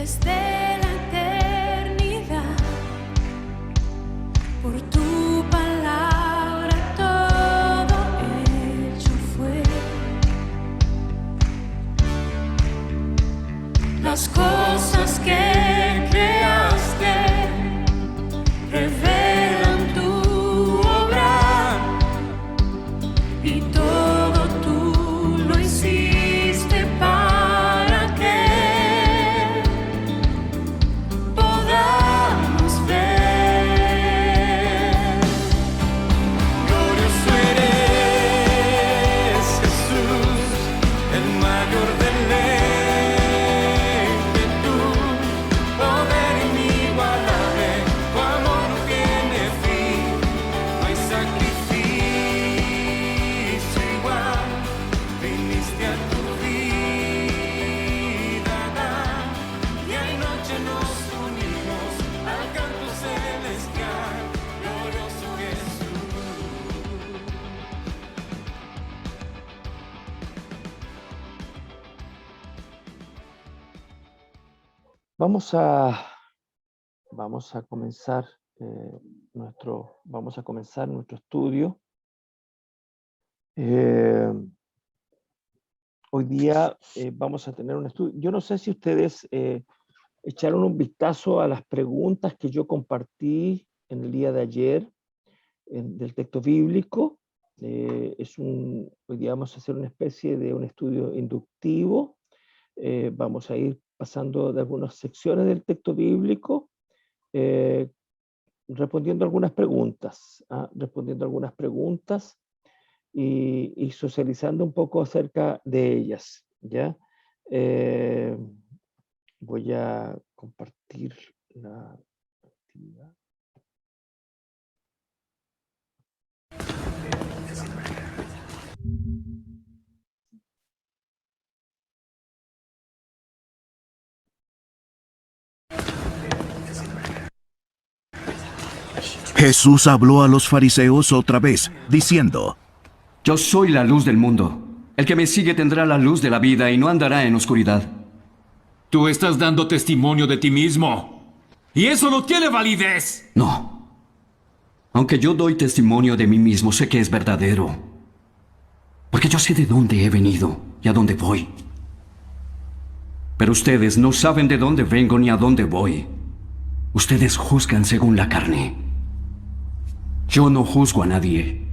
desde la eternidad. Por tu palabra todo hecho fue. Las cosas que creaste revelan tu obra y todo tú lo hiciste para que podamos ver. Glorioso eres, Jesús, el mayor del ímpetu, poder inigualable, tu amor no tiene fin, no hay sacrificio igual, viniste a tu vida a dar, día y noche nos unimos al canto celestial, glorioso Jesús. Vamos a comenzar nuestro estudio. Hoy día vamos a tener un estudio. Yo no sé si ustedes echaron un vistazo a las preguntas que yo compartí en el día de ayer del texto bíblico. Hoy día vamos a hacer una especie de un estudio inductivo. Vamos a ir pasando de algunas secciones del texto bíblico, respondiendo algunas preguntas, y socializando un poco acerca de ellas, ¿ya? Voy a compartir la actividad. Jesús habló a los fariseos otra vez, diciendo: Yo soy la luz del mundo. El que me sigue tendrá la luz de la vida y no andará en oscuridad. Tú estás dando testimonio de ti mismo. Y eso no tiene validez. No. Aunque yo doy testimonio de mí mismo, sé que es verdadero. Porque yo sé de dónde he venido y a dónde voy. Pero ustedes no saben de dónde vengo ni a dónde voy. Ustedes juzgan según la carne. Yo no juzgo a nadie.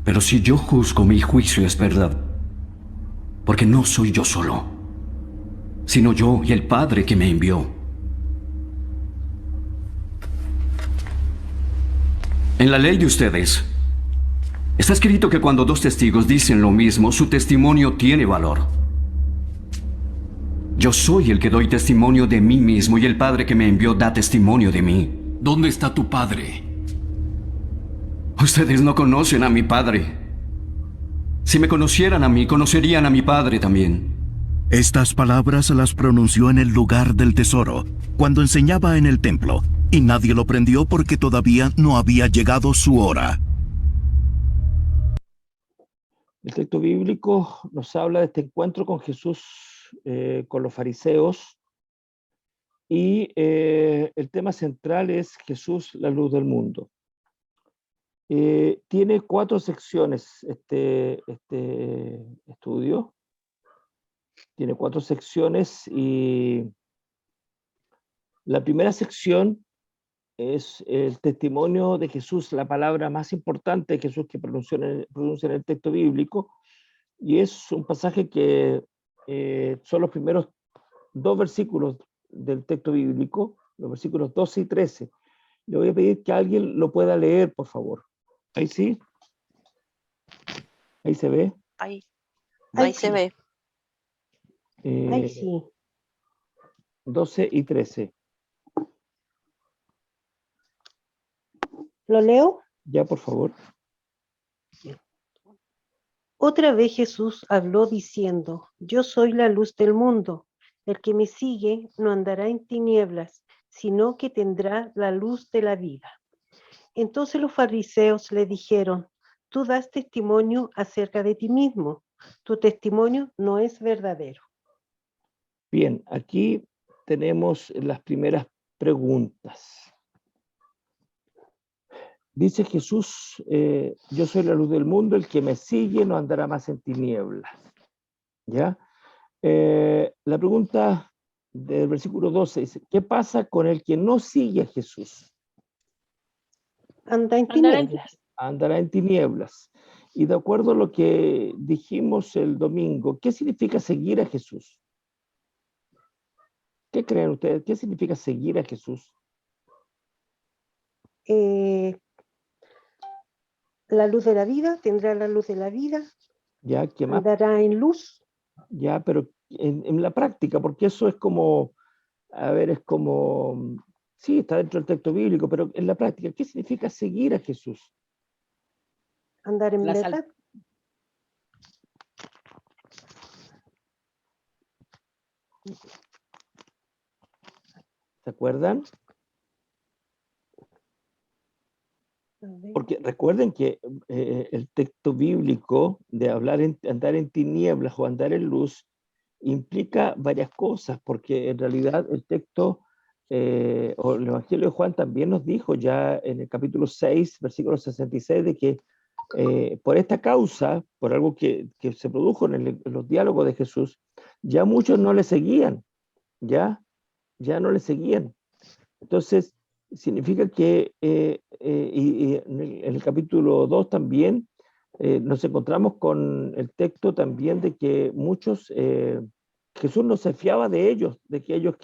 Pero si yo juzgo, mi juicio es verdad. Porque no soy yo solo, sino yo y el Padre que me envió. En la ley de ustedes, está escrito que cuando dos testigos dicen lo mismo, su testimonio tiene valor. Yo soy el que doy testimonio de mí mismo y el Padre que me envió da testimonio de mí. ¿Dónde está tu padre? Ustedes no conocen a mi Padre. Si me conocieran a mí, conocerían a mi Padre también. Estas palabras las pronunció en el lugar del tesoro, cuando enseñaba en el templo, y nadie lo prendió porque todavía no había llegado su hora. El texto bíblico nos habla de este encuentro con Jesús, con los fariseos, y el tema central es Jesús, la luz del mundo. Tiene 4 secciones este estudio. Tiene 4 secciones y la primera sección es el testimonio de Jesús, la palabra más importante de Jesús que pronuncia en el texto bíblico, y es un pasaje que son los primeros 2 versículos del texto bíblico, los versículos 12 y 13. Le voy a pedir que alguien lo pueda leer, por favor. Ahí sí. Ahí se ve. Ahí Ahí se sí. ve. Ahí sí. 12 y 13. ¿Lo leo? Ya, por favor. Otra vez Jesús habló diciendo: Yo soy la luz del mundo. El que me sigue no andará en tinieblas, sino que tendrá la luz de la vida. Entonces los fariseos le dijeron: Tú das testimonio acerca de ti mismo. Tu testimonio no es verdadero. Bien, aquí tenemos las primeras preguntas. Dice Jesús, yo soy la luz del mundo, el que me sigue no andará más en tinieblas. ¿Ya? La pregunta del versículo 12 dice, ¿qué pasa con el que no sigue a Jesús? Anda en Andará en tinieblas. Andará en tinieblas. Y de acuerdo a lo que dijimos el domingo, ¿qué significa seguir a Jesús? ¿Qué creen ustedes? ¿Qué significa seguir a Jesús? La luz de la vida, tendrá la luz de la vida, ¿Ya? ¿Qué más? andará en luz. Ya, pero en la práctica, porque eso es como, a ver, es como, sí, está dentro del texto bíblico, pero en la práctica, ¿qué significa seguir a Jesús? Andar en La sal- verdad. ¿Se acuerdan? A ver. Porque recuerden que el texto bíblico de andar en tinieblas o andar en luz implica varias cosas, porque en realidad el texto o el Evangelio de Juan también nos dijo ya en el capítulo 6, versículo 66, de que por esta causa, por algo que se produjo en los diálogos de Jesús, ya muchos no le seguían, ya no le seguían. Entonces, significa que, y en el capítulo 2 también, nos encontramos con el texto también de que muchos, Jesús no se fiaba de ellos, de aquellos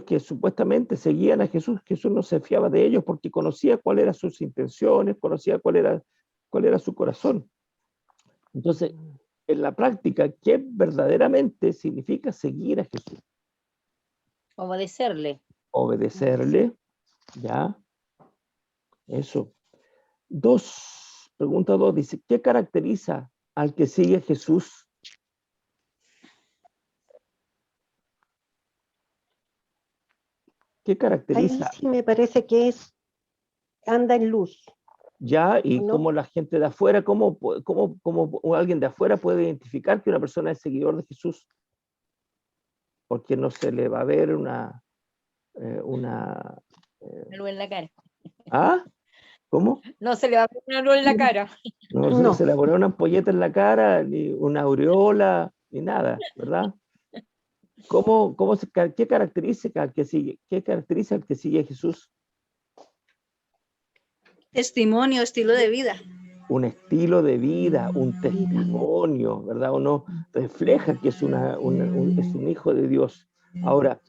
que supuestamente seguían a Jesús. Jesús no se fiaba de ellos porque conocía cuáles eran sus intenciones, conocía cuál era su corazón. Entonces, en la práctica, ¿qué verdaderamente significa seguir a Jesús? Obedecerle. Obedecerle, ¿ya? Eso. Pregunta 2, dice, ¿qué caracteriza al que sigue a Jesús? ¿Qué Ahí caracteriza? sí me parece que anda en luz. ¿Ya? Y ¿no? cómo la gente de afuera, cómo alguien de afuera puede identificar que una persona es seguidor de Jesús? Porque no se le va a ver una Una luz en la cara. ¿ah? ¿Cómo? No se le va a ver una luz en la cara. No se le pone una ampolleta en la cara, ni una aureola, ni nada, ¿verdad? ¿Qué caracteriza al que sigue a Jesús? Testimonio, estilo de vida. Un estilo de vida, un testimonio, ¿verdad? Uno refleja que es un hijo de Dios. Ahora,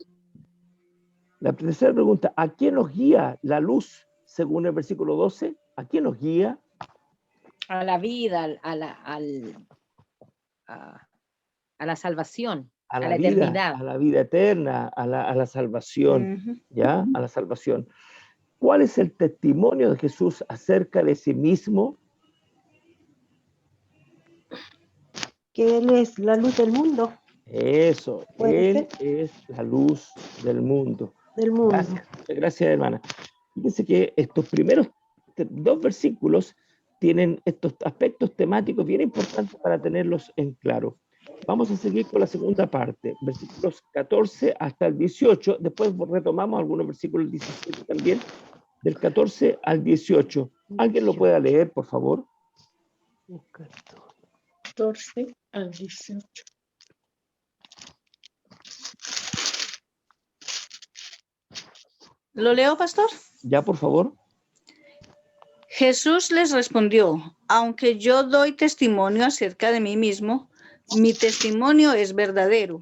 la tercera pregunta, ¿a quién nos guía la luz según el versículo 12? ¿A quién nos guía? A la vida, a la salvación, a la vida, eternidad. a la vida eterna, a la salvación, Ujú. ¿ya? A la salvación. ¿Cuál es el testimonio de Jesús acerca de sí mismo? Que Él es la luz del mundo. Eso, ¿Puede Él es la luz del mundo. Del mundo. Gracias, hermana. Fíjense que estos primeros 2 versículos tienen estos aspectos temáticos bien importantes para tenerlos en claro. Vamos a seguir con la segunda parte, versículos 14 hasta el 18. Después retomamos algunos versículos 17 también, del 14 al 18. ¿Alguien lo pueda leer, por favor? 14 al 18. ¿Lo leo, pastor? Ya, por favor. Jesús les respondió, aunque yo doy testimonio acerca de mí mismo, mi testimonio es verdadero,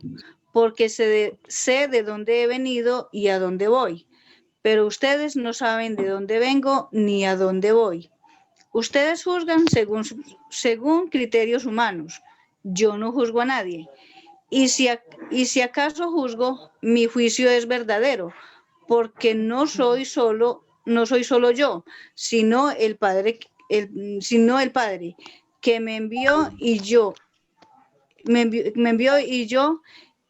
porque sé de dónde he venido y a dónde voy, pero ustedes no saben de dónde vengo ni a dónde voy. Ustedes juzgan según criterios humanos. Yo no juzgo a nadie. Y si acaso juzgo, mi juicio es verdadero, porque no soy solo yo, sino el Padre que me envió y yo.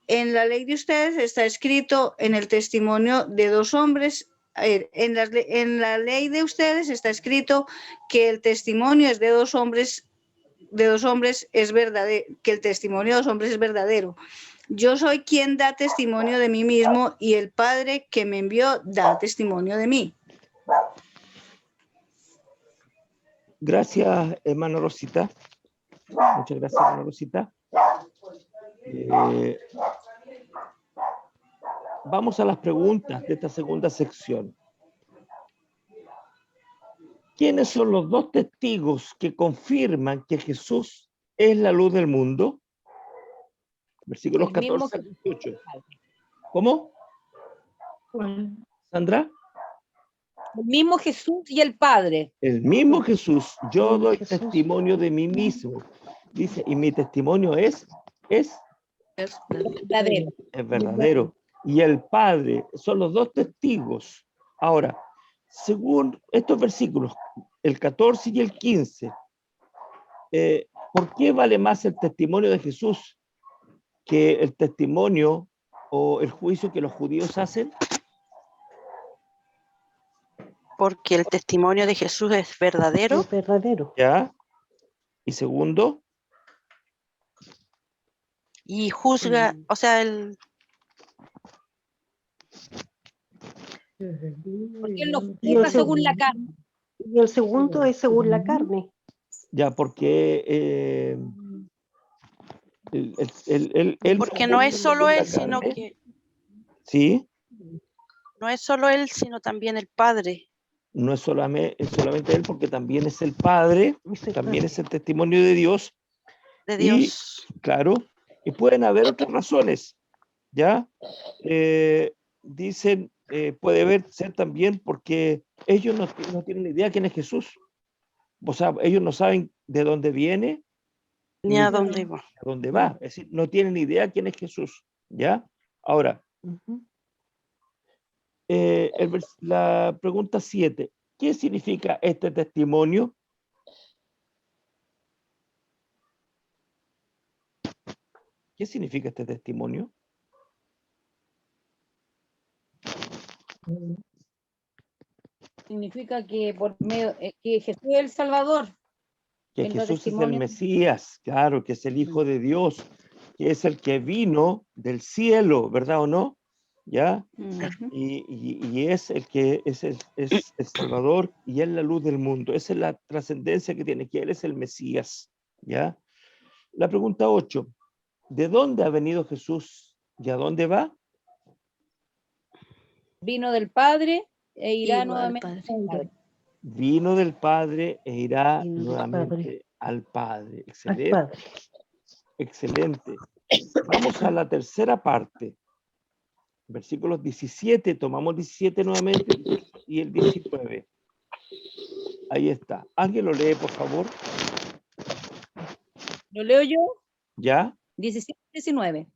En la ley de ustedes está escrito en el testimonio de 2 hombres. En la ley de ustedes está escrito que el testimonio es de 2 hombres es verdadero, que el testimonio de 2 hombres es verdadero. Yo soy quien da testimonio de mí mismo y el Padre que me envió da testimonio de mí. Gracias, hermana Rosita. Muchas gracias, hermana Rosita. Vamos a las preguntas de esta segunda sección. ¿Quiénes son los dos testigos que confirman que Jesús es la luz del mundo? Versículos El mismo 14 al 18. ¿Cómo? Sandra. El mismo Jesús y el Padre. El mismo Jesús. Yo doy Jesús. testimonio de mí mismo. Dice, y mi testimonio es Verdadero. verdadero. Y el Padre son los dos testigos. Ahora, según estos versículos, el 14 y el 15, ¿por qué vale más el testimonio de Jesús que el testimonio o el juicio que los judíos hacen? Porque el testimonio de Jesús es verdadero. Es verdadero. ¿Ya? Y segundo, Y juzga, o sea, el, Porque él nos Y el juzga según la carne. Y el segundo es según la carne. ya, porque él porque no es solo según la él, sino carne. que Sí, no es solo él, sino también el Padre. no es solamente él, porque también es el Padre, también es el testimonio de Dios. De Dios. Claro, y pueden haber otras razones, ¿ya? Dicen, puede ser también porque ellos no tienen idea quién es Jesús. O sea, ellos no saben de dónde viene Ni a dónde va. a dónde va. Es decir, no tienen idea quién es Jesús, ¿ya? Ahora, la pregunta 7. ¿Qué significa este testimonio? ¿Qué significa este testimonio? Significa que por medio que Jesús es el Salvador. Que Él da Jesús es el testimonio. Mesías, claro, que es el Hijo de Dios, que es el que vino del cielo, ¿verdad o no? ¿Ya? Ujú. Y es el que es el Salvador y es la luz del mundo. Esa es la trascendencia que tiene, que Él es el Mesías, ¿ya? La pregunta 8. ¿De dónde ha venido Jesús y a dónde va? Vino del Padre e irá Igual, nuevamente Padre. al Padre. Vino del Padre e irá Vino del nuevamente al Padre. Al Excelente. Padre. Excelente. Vamos a la tercera parte. Versículos 17, tomamos 17 nuevamente y el 19. Ahí está. ¿Alguien lo lee, por favor? ¿Lo leo yo? ¿Ya? 17-19.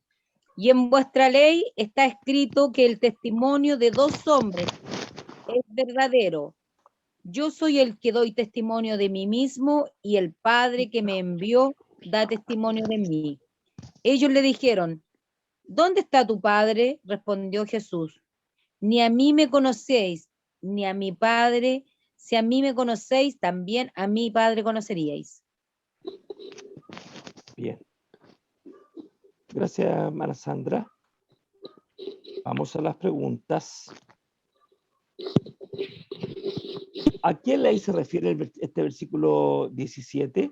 Y en vuestra ley está escrito que el testimonio de dos hombres es verdadero. Yo soy el que doy testimonio de mí mismo y el Padre que me envió da testimonio de mí. Ellos le dijeron, ¿dónde está tu Padre? Respondió Jesús. Ni a mí me conocéis, ni a mi Padre. Si a mí me conocéis, también a mi Padre conoceríais. Bien. Gracias, hermana Sandra. Vamos a las preguntas. ¿A qué ley se refiere este versículo 17?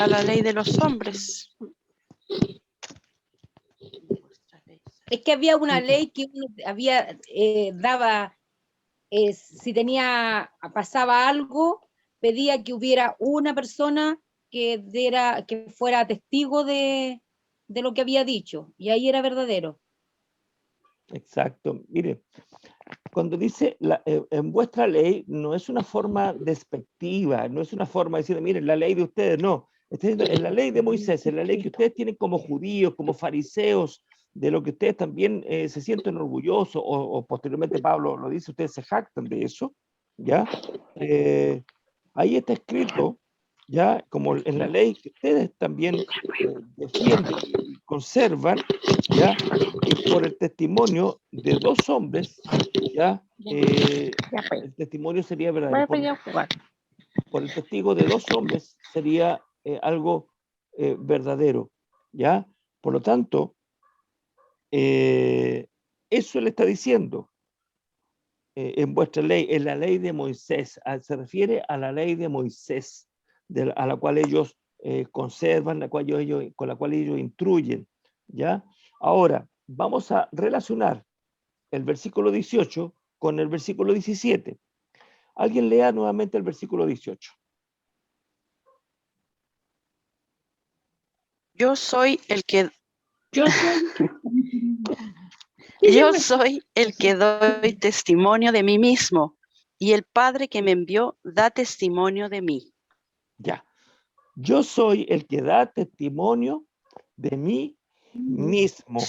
A la ley de los hombres. Es que había una ley que uno había, daba, si pasaba algo, pedía que hubiera una persona que fuera testigo de lo que había dicho, y ahí era verdadero. Exacto. Mire, cuando dice en vuestra ley, no es una forma despectiva, no es una forma de decir, miren, la ley de ustedes, no. Está diciendo, en la ley de Moisés, en la ley que ustedes tienen como judíos, como fariseos, de lo que ustedes también se sienten orgullosos, o posteriormente Pablo lo dice, ustedes se jactan de eso, ¿ya? Ahí está escrito, ya, como en la ley que ustedes también defienden conservan, ¿ya? Y por el testimonio de dos hombres, ¿ya? El testimonio sería verdadero. Por el testigo de dos hombres sería algo verdadero, ¿ya? Por lo tanto, eso le está diciendo en vuestra ley, en la ley de Moisés, se refiere a la ley de Moisés, a la cual ellos conservan, con la cual ellos instruyen, ¿ya? Ahora, vamos a relacionar el versículo 18 con el versículo 17. Alguien lea nuevamente el versículo 18. Yo soy el que Yo soy. Yo soy el que doy testimonio de mí mismo, y el Padre que me envió da testimonio de mí. Ya. Yo soy el que da testimonio de mí mismo.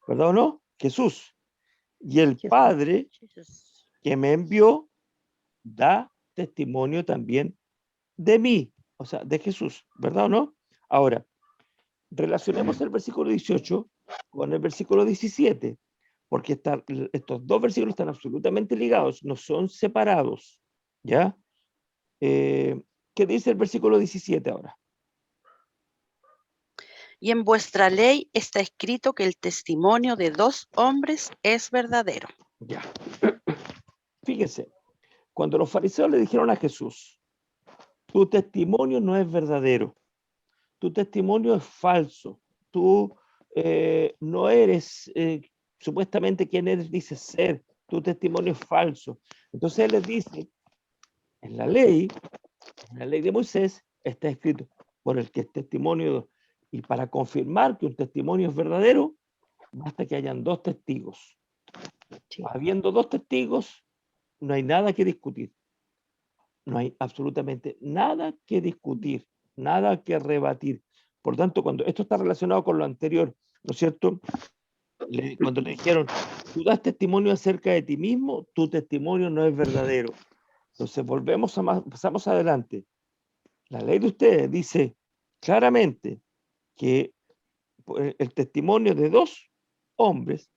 ¿Verdad o no? Jesús. Y el Padre que me envió da testimonio también de mí, o sea, de Jesús. ¿Verdad o no? Ahora, relacionemos el versículo 18 con el versículo 17, porque estos dos versículos están absolutamente ligados, no son separados. ¿Ya? ¿Qué dice el versículo 17 ahora? Y en vuestra ley está escrito que el testimonio de dos hombres es verdadero. Ya. Fíjense, cuando los fariseos le dijeron a Jesús, tu testimonio no es verdadero, tu testimonio es falso, tú no eres supuestamente quien eres, dices ser, tu testimonio es falso. Entonces él les dice, en la ley de Moisés está escrito por el que es testimonio, y para confirmar que un testimonio es verdadero, basta que hayan dos testigos. Habiendo dos testigos, no hay nada que discutir. No hay absolutamente nada que discutir, nada que rebatir. Por tanto, cuando esto está relacionado con lo anterior, ¿no es cierto? Cuando le dijeron, tú das testimonio acerca de ti mismo, tu testimonio no es verdadero. Entonces, pasamos adelante. La ley de ustedes dice claramente que el testimonio de dos hombres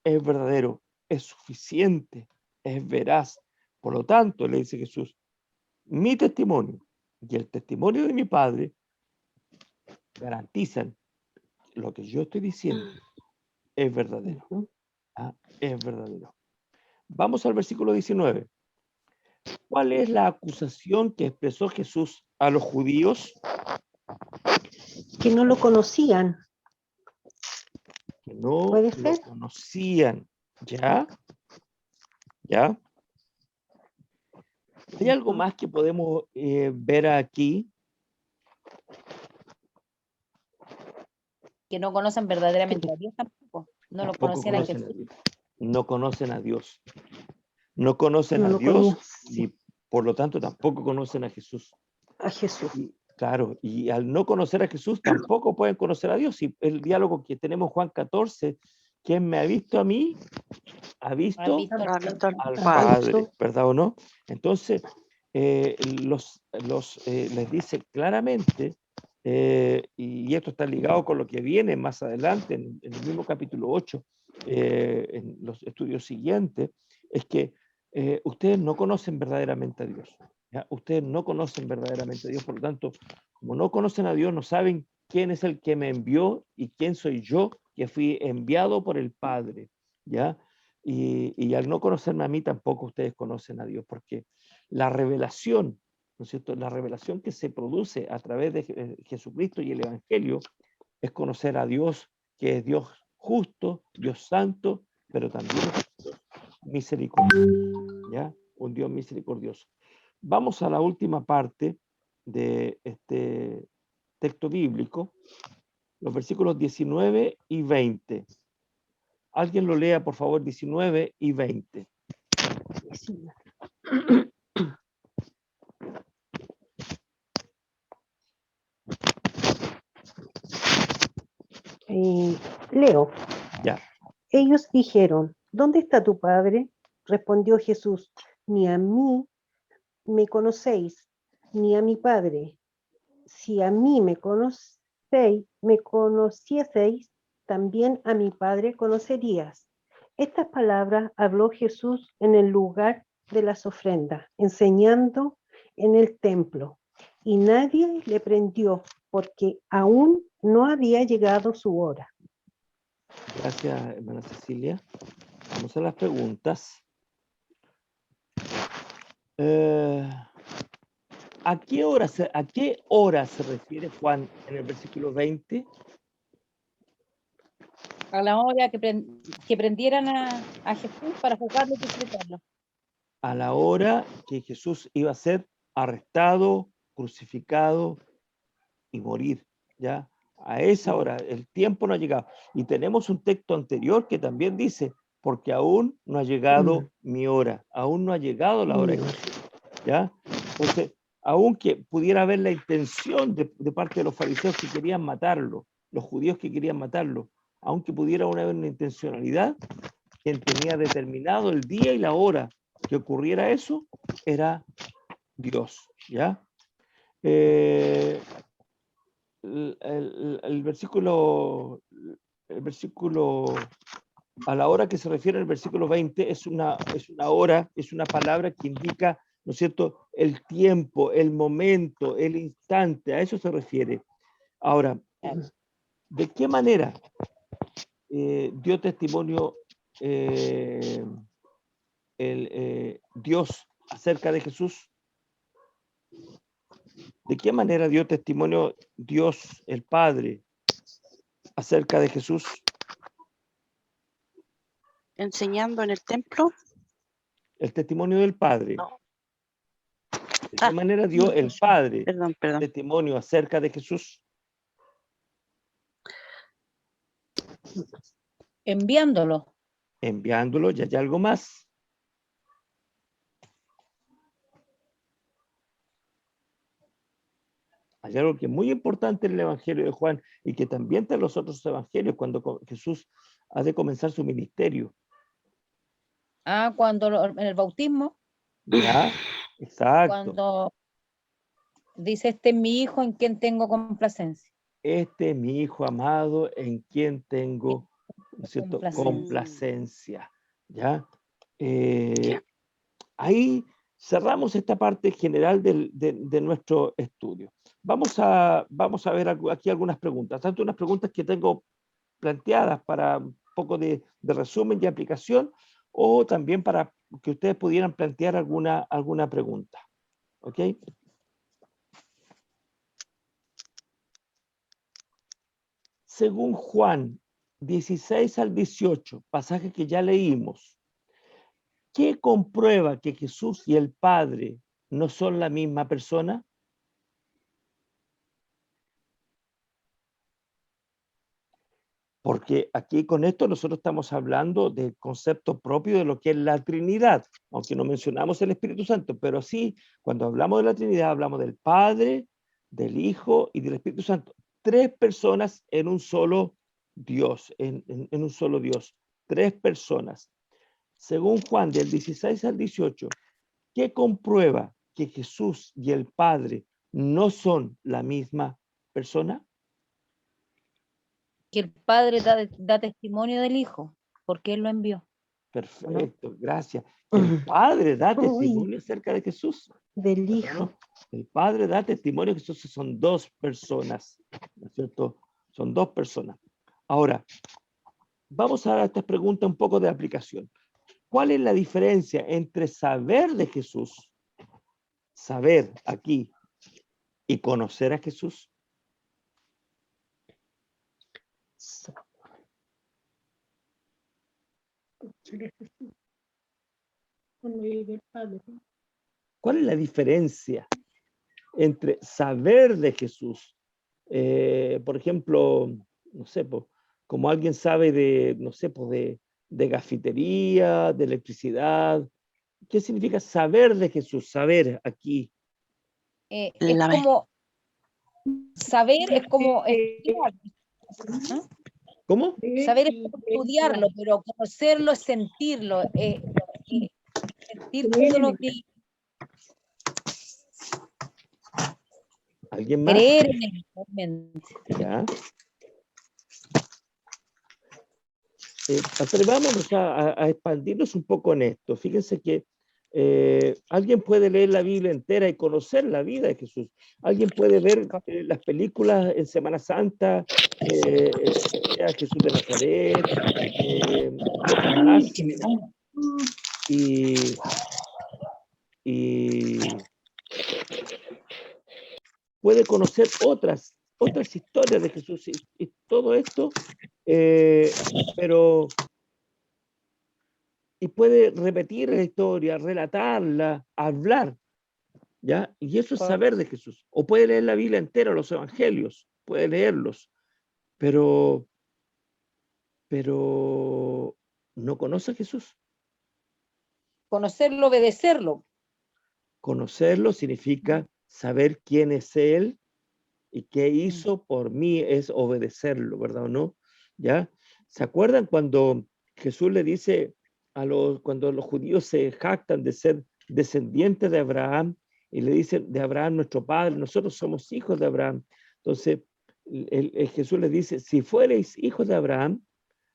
es verdadero, es suficiente, es veraz. Por lo tanto, le dice Jesús, mi testimonio y el testimonio de mi Padre garantizan lo que yo estoy diciendo es verdadero. Es verdadero. Vamos al versículo 19. ¿Cuál es la acusación que expresó Jesús a los judíos? Que no lo conocían. Que no ¿Puede lo ser? conocían. ¿Ya? ¿Ya? ¿Hay algo más que podemos ver aquí? Que no conocen verdaderamente a Dios tampoco. No lo Tampoco conocían a conocen Jesús. a Dios. No conocen a Dios. No conocen No a lo Dios conocen. y por lo tanto tampoco conocen a Jesús. A Jesús. Claro, y al no conocer a Jesús tampoco pueden conocer a Dios. Y el diálogo que tenemos en Juan 14, quien me ha visto a mí, ha visto al Padre, ¿verdad o no? Entonces, les dice claramente, y esto está ligado con lo que viene más adelante, en el mismo capítulo 8, en los estudios siguientes, es que ustedes no conocen verdaderamente a Dios. ¿Ya? Ustedes no conocen verdaderamente a Dios, por lo tanto, como no conocen a Dios, no saben quién es el que me envió y quién soy yo, que fui enviado por el Padre, ¿ya? Y al no conocerme a mí, tampoco ustedes conocen a Dios, porque la revelación, ¿no es cierto? La revelación que se produce a través de Jesucristo y el Evangelio es conocer a Dios, que es Dios justo, Dios santo, pero también Dios misericordioso, ¿ya? Un Dios misericordioso. Vamos a la última parte de este texto bíblico, los versículos 19 y 20. Alguien lo lea, por favor, 19 y 20. Leo. Ya. Ellos dijeron, ¿dónde está tu padre? Respondió Jesús, ni a mí me conocéis, ni a mi padre. Si a mí me conocieseis, también a mi Padre conocerías. Estas palabras habló Jesús en el lugar de las ofrendas, enseñando en el templo. Y nadie le prendió, porque aún no había llegado su hora. Gracias, hermana Cecilia. Vamos a las preguntas. ¿A qué hora se refiere Juan en el versículo 20? A la hora que prendieran a Jesús para juzgarlo y crucificarlo. A la hora que Jesús iba a ser arrestado, crucificado y morir, ¿ya? A esa hora, el tiempo no ha llegado. Y tenemos un texto anterior que también dice, porque aún no ha llegado mi hora, aún no ha llegado la hora de Jesús, ¿ya? Entonces, aunque pudiera haber la intención de parte de los fariseos que querían matarlo, los judíos que querían matarlo, aunque pudiera haber una intencionalidad, quien tenía determinado el día y la hora que ocurriera eso, era Dios, ¿ya? El versículo, a la hora que se refiere el versículo 20, es una hora, es una palabra que indica, ¿no es cierto?, el tiempo, el momento, el instante, a eso se refiere. Ahora, ¿de qué manera dio testimonio Dios acerca de Jesús? ¿De qué manera dio testimonio Dios, el Padre, acerca de Jesús? Enseñando en el templo. El testimonio del Padre. No. ¿De qué manera dio el Padre Perdón. testimonio acerca de Jesús? Enviándolo. Enviándolo, y hay algo más. Hay algo que es muy importante en el Evangelio de Juan y que también está en los otros evangelios cuando Jesús ha de comenzar su ministerio. Cuando en el bautismo. Ya, exacto. Cuando dice, este es mi hijo en quien tengo complacencia. Este es mi hijo amado en quien tengo, ¿no es cierto?, complacencia. ¿Ya? Ahí cerramos esta parte general de nuestro estudio. Vamos a ver aquí algunas preguntas, tanto unas preguntas que tengo planteadas para un poco de resumen y aplicación, o también para que ustedes pudieran plantear alguna pregunta. ¿Ok? Según Juan 16 al 18, pasaje que ya leímos, ¿qué comprueba que Jesús y el Padre no son la misma persona? Porque aquí con esto nosotros estamos hablando del concepto propio de lo que es la Trinidad, aunque no mencionamos el Espíritu Santo, pero sí, cuando hablamos de la Trinidad, hablamos del Padre, del Hijo y del Espíritu Santo. 3 personas en un solo Dios, en un solo Dios. 3 personas. Según Juan, del 16 al 18, ¿qué comprueba que Jesús y el Padre no son la misma persona? Que el Padre da testimonio del Hijo, porque Él lo envió. Perfecto, gracias. El Padre da testimonio acerca de Jesús. Del Hijo. El Padre da testimonio que Jesús son 2 personas, ¿no es cierto? Son 2 personas. Ahora, vamos a dar a esta pregunta un poco de aplicación. ¿Cuál es la diferencia entre saber de Jesús, saber aquí, y conocer a Jesús? ¿Cuál es la diferencia entre saber de Jesús? Por ejemplo, no sé, como alguien sabe de, no sé, de gafitería, de electricidad. ¿Qué significa saber de Jesús? Saber aquí. Es como, saber es como estudiar. ¿No? ¿Cómo? Saber es como estudiarlo, pero conocerlo es sentirlo. Sentir todo lo que... ¿Alguien más? Creer en él, realmente. ¿Ya? Atrevámonos a expandirnos un poco en esto. Fíjense que alguien puede leer la Biblia entera y conocer la vida de Jesús. Alguien puede ver las películas en Semana Santa, sea Jesús de Nazaret, y otras más, y puede conocer otras historias de Jesús y todo esto, pero y puede repetir la historia, relatarla, hablar, ¿ya? Y eso es saber de Jesús. O puede leer la Biblia entera, los evangelios, puede leerlos, pero no conoce a Jesús. Conocerlo, obedecerlo. Conocerlo significa saber quién es Él y qué hizo por mí, es obedecerlo, ¿verdad o no? ¿Ya? ¿Se acuerdan cuando Jesús le dice cuando los judíos se jactan de ser descendientes de Abraham y le dicen de Abraham nuestro padre, nosotros somos hijos de Abraham? Entonces Jesús les dice, si fuereis hijos de Abraham,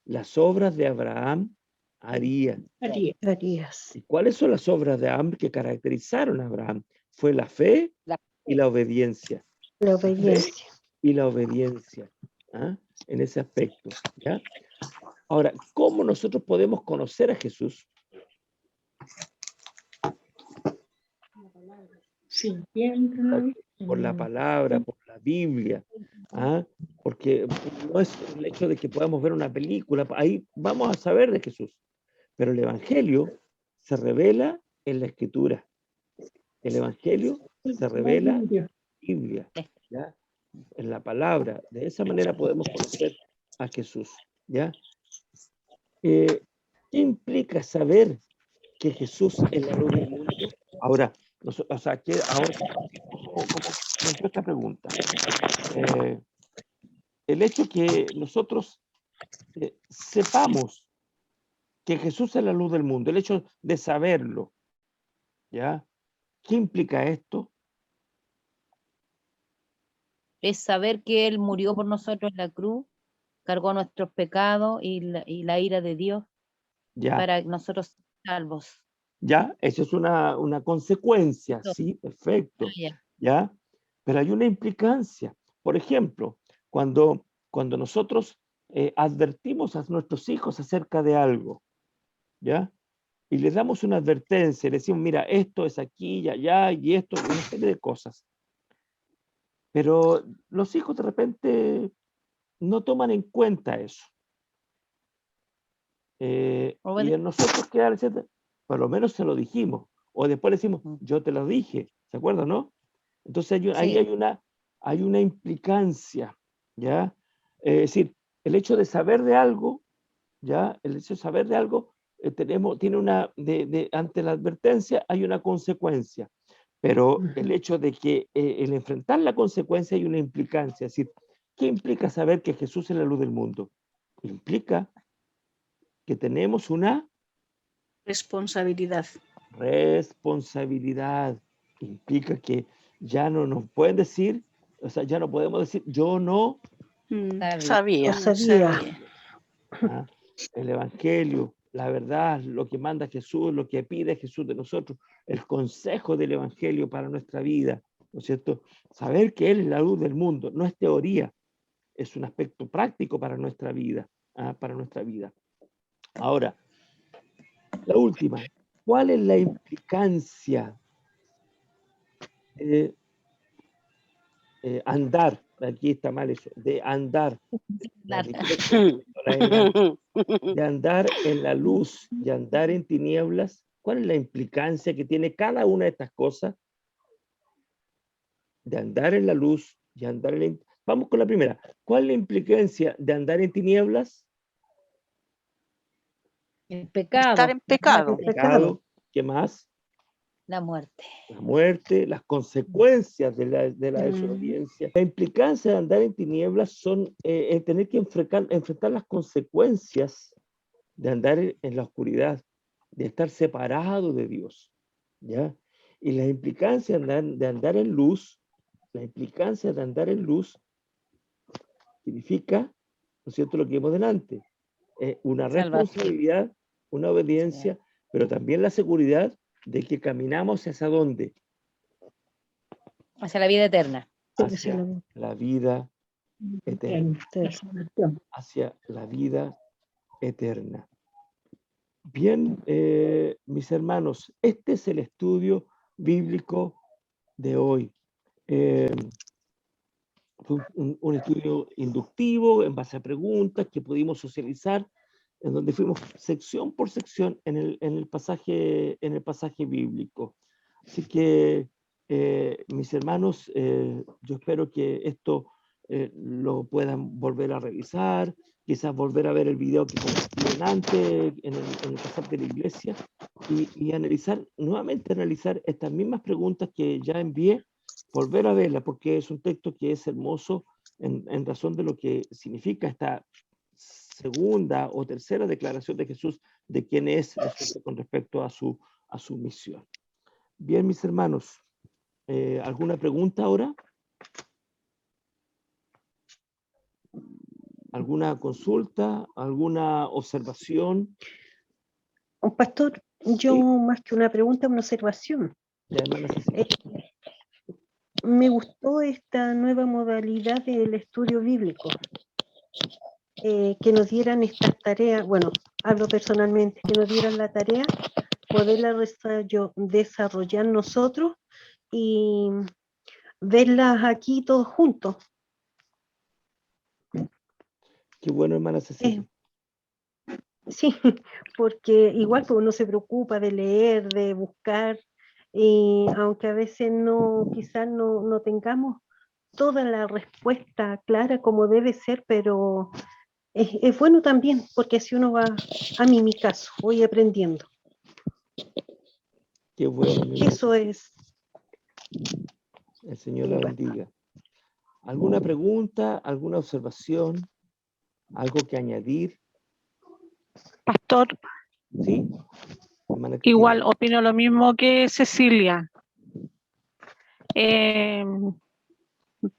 las obras de Abraham harían. Harías. ¿Y cuáles son las obras de Abraham que caracterizaron a Abraham? Fue la fe y la obediencia. La obediencia. Y la obediencia, ¿ah? En ese aspecto, ¿ya? Ahora, ¿cómo nosotros podemos conocer a Jesús? Por la palabra, por la Biblia, ¿ah? Porque no es el hecho de que podamos ver una película, ahí vamos a saber de Jesús, pero el Evangelio se revela en la Escritura. El Evangelio se revela en la Biblia, ¿ya? En la palabra. De esa manera podemos conocer a Jesús, ¿ya? ¿Qué implica saber que Jesús es la luz del mundo? Ahora, o sea, ¿cómo planteó esta pregunta? El hecho que nosotros sepamos que Jesús es la luz del mundo, el hecho de saberlo, ¿ya? ¿Qué implica esto? Es saber que Él murió por nosotros en la cruz, cargó nuestros pecados y la ira de Dios ¿Ya? para nosotros ser salvos. ¿Ya? Eso es una consecuencia, sí, perfecto, ¿ya? Pero hay una implicancia. Por ejemplo, cuando nosotros advertimos a nuestros hijos acerca de algo, ¿ya? Y les damos una advertencia, les decimos, mira, esto es aquí y allá, y esto, una serie de cosas. Pero los hijos de repente no toman en cuenta eso. Y en nosotros quedar, etcétera, por lo menos se lo dijimos. O después le decimos, yo te lo dije, ¿se acuerdan, no? Entonces ahí hay una implicancia, ¿ya? Es decir, el hecho de saber de algo, ¿ya? El hecho de saber de algo, tiene ante la advertencia hay una consecuencia. Pero el hecho de que el enfrentar la consecuencia hay una implicancia. Es decir, ¿qué implica saber que Jesús es la luz del mundo? Implica que tenemos una Responsabilidad. responsabilidad. Implica que ya no nos pueden decir, o sea, ya no podemos decir, yo no Sabía. ¿ah? El Evangelio, la verdad, lo que manda Jesús, lo que pide Jesús de nosotros, el consejo del Evangelio para nuestra vida, ¿no es cierto? Saber que Él es la luz del mundo, no es teoría, es un aspecto práctico para nuestra vida, para nuestra vida. Ahora, la última, ¿cuál es la implicancia de andar? Aquí está mal eso, de andar. De andar en la luz, de andar en tinieblas. ¿Cuál es la implicancia que tiene cada una de estas cosas? De andar en la luz y andar en... Vamos con la primera. ¿Cuál es la implicancia de andar en tinieblas? El pecado. Estar en pecado. Pecado. ¿Qué más? La muerte. La muerte, las consecuencias de la desobediencia. La implicancia de andar en tinieblas son el tener que enfrentar las consecuencias de andar en la oscuridad, de estar separado de Dios, ¿ya? Y la implicancia de andar en luz la implicancia de andar en luz significa, ¿no es cierto?, lo que vimos delante, una Salvación. responsabilidad, una obediencia, pero también la seguridad de que caminamos hacia dónde, Hacia la vida eterna. hacia la vida eterna, hacia la vida eterna. Bien, mis hermanos, este es el estudio bíblico de hoy. Fue un estudio inductivo en base a preguntas que pudimos socializar, en donde fuimos sección por sección en el pasaje bíblico. Así que, mis hermanos, yo espero que esto lo puedan volver a revisar, quizás volver a ver el video que compartí antes en el WhatsApp de la iglesia y nuevamente analizar estas mismas preguntas que ya envié, volver a verla, porque es un texto que es hermoso en razón de lo que significa esta segunda o tercera declaración de Jesús de quién es, ¿no es cierto?, con respecto a su misión. Bien, mis hermanos, ¿alguna pregunta ahora? ¿Alguna consulta? ¿Alguna observación? Pastor, yo Sí. más que una pregunta, una observación. Ya, hermana Cecilia. Me gustó esta nueva modalidad del estudio bíblico, que nos dieran estas tareas, bueno, hablo personalmente, que nos dieran la tarea, poderla desarrollar nosotros y verlas aquí todos juntos. Qué bueno, hermana Cecilia. Sí, porque igual pues uno se preocupa de leer, de buscar, y aunque a veces quizás no tengamos toda la respuesta clara como debe ser, pero es bueno también, porque si uno va, mi caso, voy aprendiendo. Qué bueno, mi hermana. Eso es. El Señor la bendiga. ¿Alguna pregunta, alguna observación, algo que añadir? Pastor, Sí, hermana Cristina. igual opino lo mismo que Cecilia.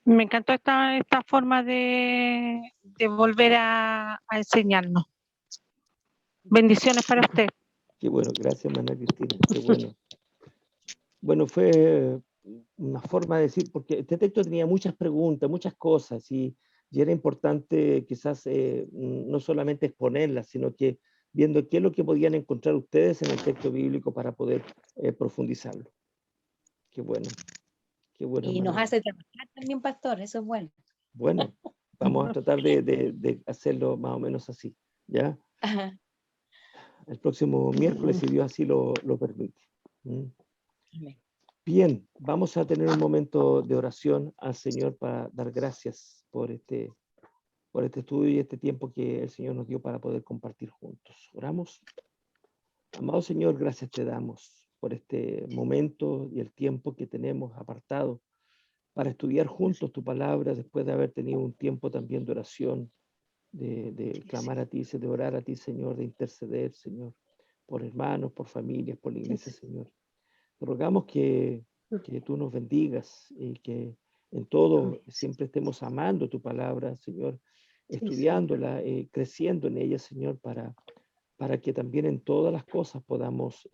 Me encantó esta forma de volver a enseñarnos. Bendiciones para usted. Qué bueno, gracias, hermana Cristina. Qué bueno. Bueno, fue una forma de decir, porque este texto tenía muchas preguntas, muchas cosas, y era importante quizás no solamente exponerlas, sino que viendo qué es lo que podían encontrar ustedes en el texto bíblico para poder profundizarlo. Qué bueno. Qué bueno. Y nos hace trabajar también, pastor, eso es bueno. Bueno, vamos a tratar de hacerlo más o menos así, ¿ya? Ajá. El próximo miércoles, si Dios así lo permite. Amén. Bien, vamos a tener un momento de oración al Señor para dar gracias por este estudio y este tiempo que el Señor nos dio para poder compartir juntos. Oramos. Amado Señor, gracias te damos por este momento y el tiempo que tenemos apartado para estudiar juntos tu palabra después de haber tenido un tiempo también de oración, de clamar a ti, de orar a ti, Señor, de interceder, Señor, por hermanos, por familias, por la iglesia, Señor. Te rogamos que tú nos bendigas y que en todo siempre estemos amando tu palabra, Señor, estudiándola, creciendo en ella, Señor, para que también en todas las cosas podamos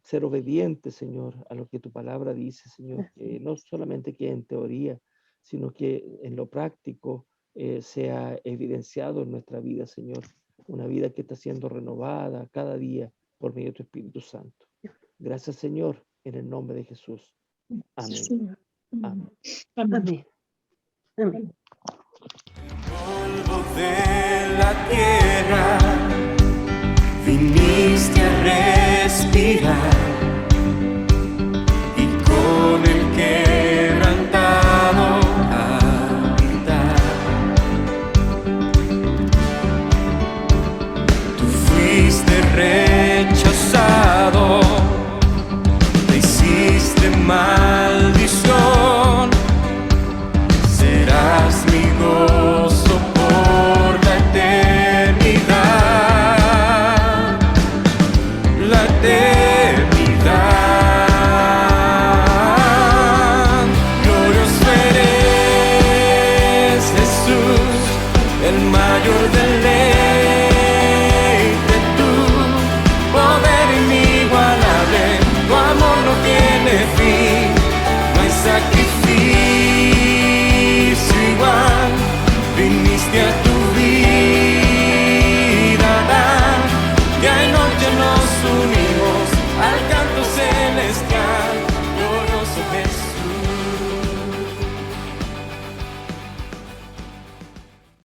ser obedientes, Señor, a lo que tu palabra dice, Señor, que no solamente que en teoría, sino que en lo práctico sea evidenciado en nuestra vida, Señor, una vida que está siendo renovada cada día por medio de tu Espíritu Santo. Gracias, Señor, en el nombre de Jesús. Amén. Amén. Amén. Amén. Polvo de la tierra, viniste a respirar.